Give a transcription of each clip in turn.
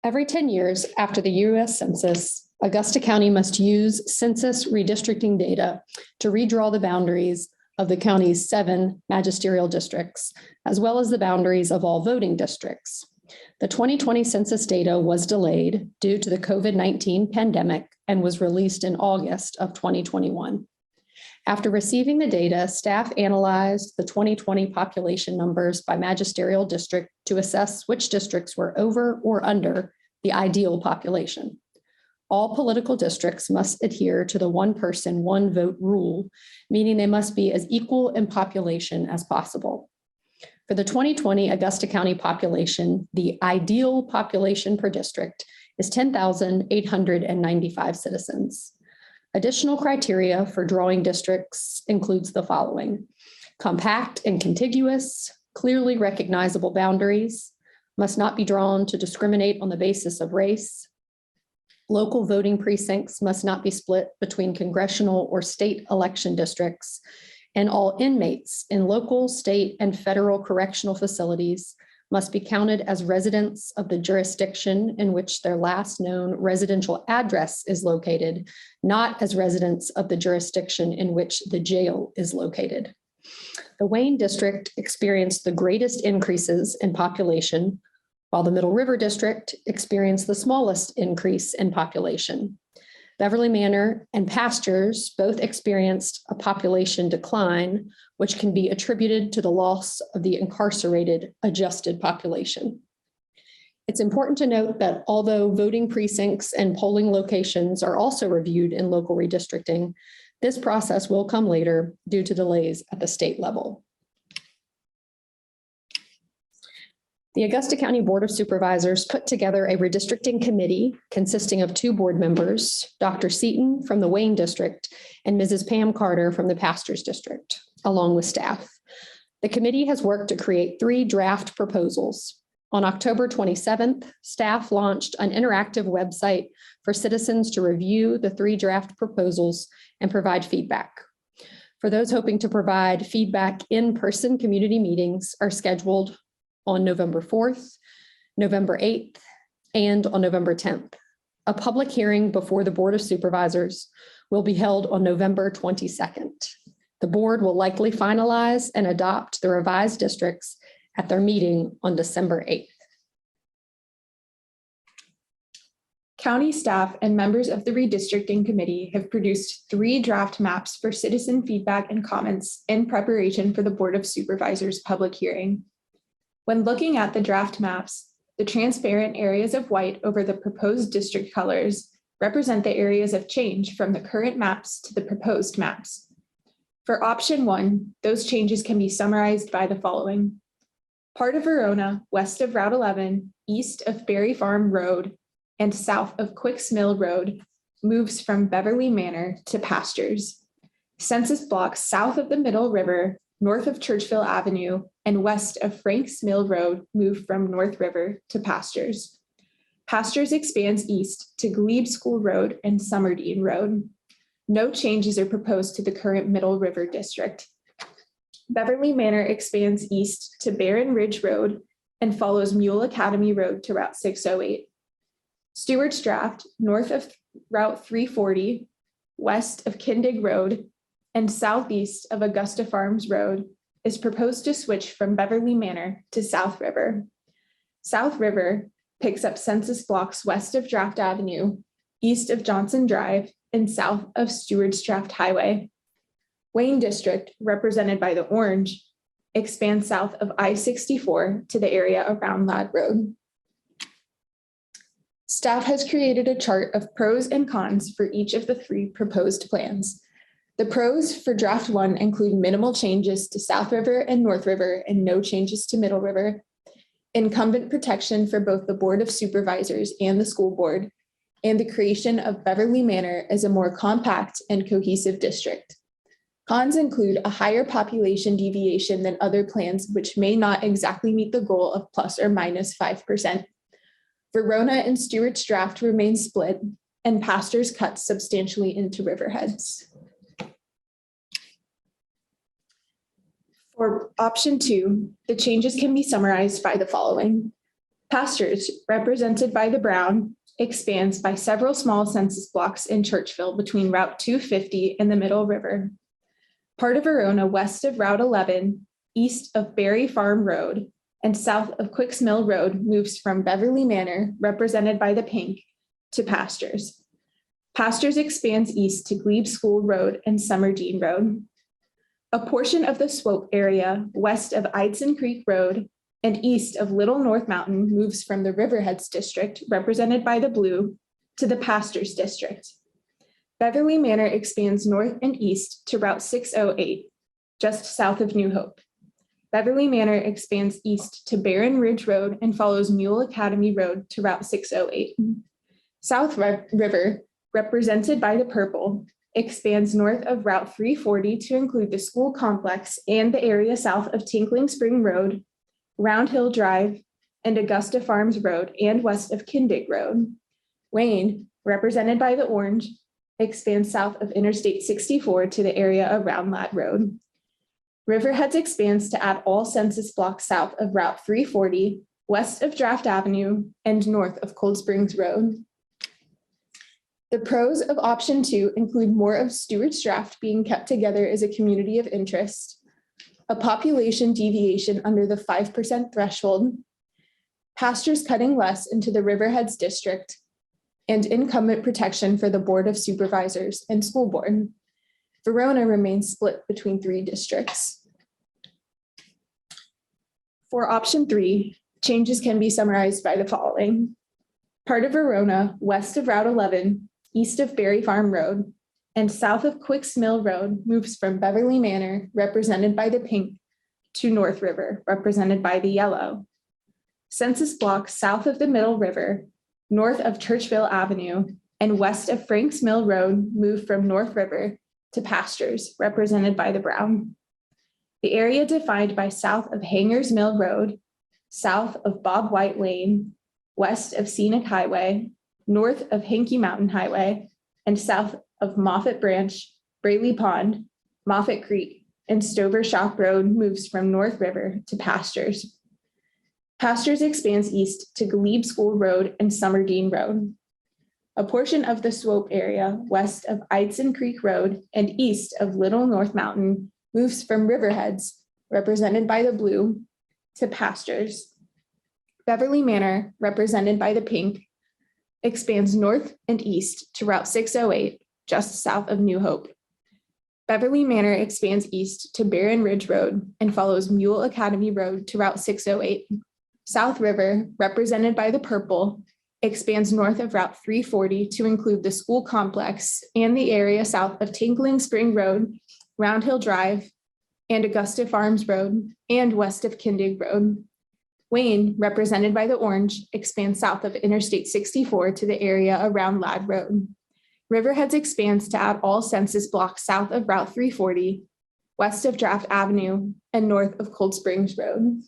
Every 10 years after the U.S. Census, Augusta County must use census redistricting data to redraw the boundaries of the county's 7 magisterial districts, as well as the boundaries of all voting districts. The 2020 census data was delayed due to the COVID-19 pandemic and was released in August of 2021. After receiving the data, staff analyzed the 2020 population numbers by magisterial district to assess which districts were over or under the ideal population. All political districts must adhere to the one person, one vote rule, meaning they must be as equal in population as possible. For the 2020 Augusta County population, the ideal population per district is 10,895 citizens. Additional criteria for drawing districts includes the following: compact and contiguous, clearly recognizable boundaries, must not be drawn to discriminate on the basis of race. Local voting precincts must not be split between congressional or state election districts, and all inmates in local, state, and federal correctional facilities must be counted as residents of the jurisdiction in which their last known residential address is located, not as residents of the jurisdiction in which the jail is located. The Wayne District experienced the greatest increases in population, while the Middle River District experienced the smallest increase in population. Beverly Manor and Pastures both experienced a population decline, which can be attributed to the loss of the incarcerated adjusted population. It's important to note that although voting precincts and polling locations are also reviewed in local redistricting, this process will come later due to delays at the state level. The Augusta County Board of Supervisors put together a redistricting committee consisting of 2 board members, Dr. Seaton from the Wayne District and Mrs. Pam Carter from the Pastures District, along with staff. The committee has worked to create 3 draft proposals. On October 27th, staff launched an interactive website for citizens to review the 3 draft proposals and provide feedback. For those hoping to provide feedback, in-person community meetings are scheduled on November 4th, November 8th, and on November 10th. A public hearing before the Board of Supervisors will be held on November 22nd. The board will likely finalize and adopt the revised districts at their meeting on December 8th. County staff and members of the redistricting committee have produced 3 draft maps for citizen feedback and comments in preparation for the Board of Supervisors public hearing. When looking at the draft maps, the transparent areas of white over the proposed district colors represent the areas of change from the current maps to the proposed maps. For option 1, those changes can be summarized by the following. Part of Verona, west of Route 11, east of Berry Farm Road, and south of Quicks Mill Road, moves from Beverly Manor to Pastures. Census blocks south of the Middle River, north of Churchville Avenue, and west of Franks Mill Road move from North River to Pastures. Pastures expands east to Glebe School Road and Summerdene Road. No changes are proposed to the current Middle River District. Beverly Manor expands east to Barren Ridge Road and follows Mule Academy Road to Route 608. Stewart's Draft, north of Route 340, west of Kindig Road, and southeast of Augusta Farms Road, is proposed to switch from Beverly Manor to South River. South River picks up census blocks west of Draft Avenue, east of Johnson Drive, and south of Stewart's Draft Highway. Wayne District, represented by the orange, expands south of I-64 to the area around Ladd Road. Staff has created a chart of pros and cons for each of the 3 proposed plans. The pros for draft 1 include minimal changes to South River and North River and no changes to Middle River, incumbent protection for both the Board of Supervisors and the school board, and the creation of Beverly Manor as a more compact and cohesive district. Cons include a higher population deviation than other plans, which may not exactly meet the goal of plus or minus 5%. Verona and Stewart's Draft remain split, and Pastures cuts substantially into riverheads. For option 2, the changes can be summarized by the following. Pastures, represented by the brown, expands by several small census blocks in Churchville between Route 250 and the Middle River. Part of Verona west of Route 11, east of Berry Farm Road, and south of Quicks Mill Road moves from Beverly Manor, represented by the pink, to Pastures. Pastures expands east to Glebe School Road and Summerdean Road. A portion of the Swope area west of Eidson Creek Road and east of Little North Mountain moves from the Riverheads District, represented by the blue, to the Pastures District. Beverly Manor expands north and east to Route 608, just south of New Hope. Beverly Manor expands east to Barren Ridge Road and follows Mule Academy Road to Route 608. South River, represented by the purple, expands north of Route 340 to include the school complex and the area south of Tinkling Spring Road, Round Hill Drive, and Augusta Farms Road, and west of Kindig Road. Wayne, represented by the orange, expands south of Interstate 64 to the area around Ladd Road. Riverheads expands to add all census blocks south of Route 340, west of Draft Avenue, and north of Cold Springs Road. The pros of option 2 include more of Stewart's Draft being kept together as a community of interest, a population deviation under the 5% threshold, pastures cutting less into the Riverheads district, and incumbent protection for the Board of Supervisors and School Board. Verona remains split between 3 districts. For option 3, changes can be summarized by the following. Part of Verona, west of Route 11, east of Berry Farm Road, and south of Quicks Mill Road moves from Beverly Manor, represented by the pink, to North River, represented by the yellow. Census blocks south of the Middle River, north of Churchville Avenue, and west of Franks Mill Road move from North River to Pastures, represented by the brown. The area defined by south of Hangers Mill Road, south of Bob White Lane, west of Scenic Highway, north of Hinkie Mountain Highway, and south of Moffett Branch, Braley Pond, Moffett Creek, and Stover Shop Road moves from North River to Pastures. Pastures expands east to Glebe School Road and Summerdean Road. A portion of the Swope area west of Eidson Creek Road and east of Little North Mountain moves from Riverheads, represented by the blue, to Pastures. Beverly Manor, represented by the pink, expands north and east to Route 608, just south of New Hope. Beverly Manor expands east to Barren Ridge Road and follows Mule Academy Road to Route 608. South River, represented by the purple, expands north of Route 340 to include the school complex and the area south of Tinkling Spring Road, Round Hill Drive, and Augusta Farms Road, and west of Kindig Road. Wayne, represented by the orange, expands south of Interstate 64 to the area around Ladd Road. Riverheads expands to add all census blocks south of Route 340, west of Draft Avenue, and north of Cold Springs Road.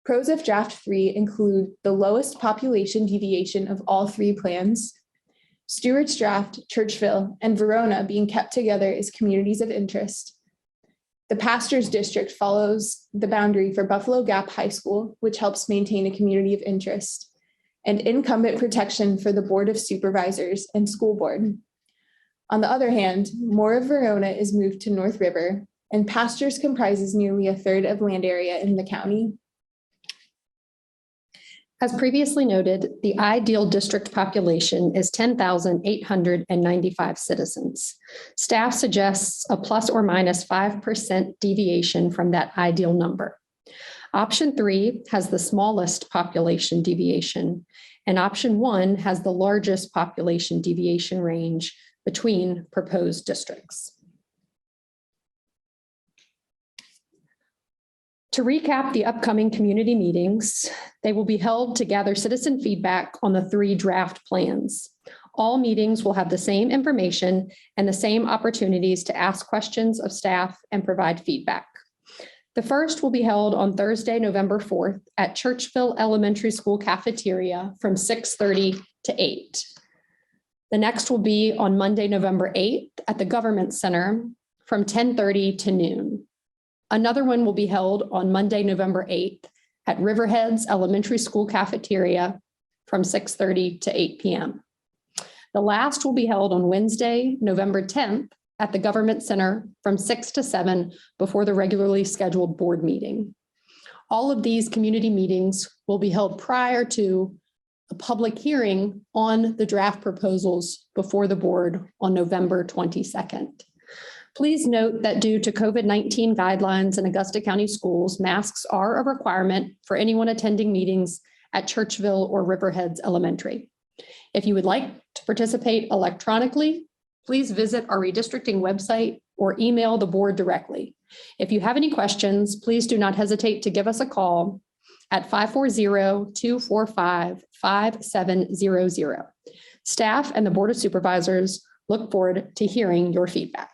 Pros of Draft 3 include the lowest population deviation of all 3 plans, Stewart's Draft, Churchville, and Verona being kept together as communities of interest. The Pastures District follows the boundary for Buffalo Gap High School, which helps maintain a community of interest, and incumbent protection for the Board of Supervisors and School Board. On the other hand, more of Verona is moved to North River, and Pastures comprises nearly a third of land area in the county. As previously noted, the ideal district population is 10,895 citizens. Staff suggests a plus or minus 5% deviation from that ideal number. Option 3 has the smallest population deviation, and option 1 has the largest population deviation range between proposed districts. To recap the upcoming community meetings, they will be held to gather citizen feedback on the 3 draft plans. All meetings will have the same information and the same opportunities to ask questions of staff and provide feedback. The first will be held on Thursday, November 4th at Churchville Elementary School cafeteria from 6:30 to 8. The next will be on Monday, November 8th at the Government Center from 10:30 to noon. Another one will be held on Monday, November 8th at Riverhead's Elementary School cafeteria from 6:30 to 8 p.m. The last will be held on Wednesday, November 10th at the Government Center from 6 to 7 before the regularly scheduled board meeting. All of these community meetings will be held prior to a public hearing on the draft proposals before the board on November 22nd. Please note that due to COVID-19 guidelines in Augusta County schools, masks are a requirement for anyone attending meetings at Churchville or Riverheads Elementary. If you would like to participate electronically, please visit our redistricting website or email the board directly. If you have any questions, please do not hesitate to give us a call at 540-245-5700. Staff and the Board of Supervisors look forward to hearing your feedback.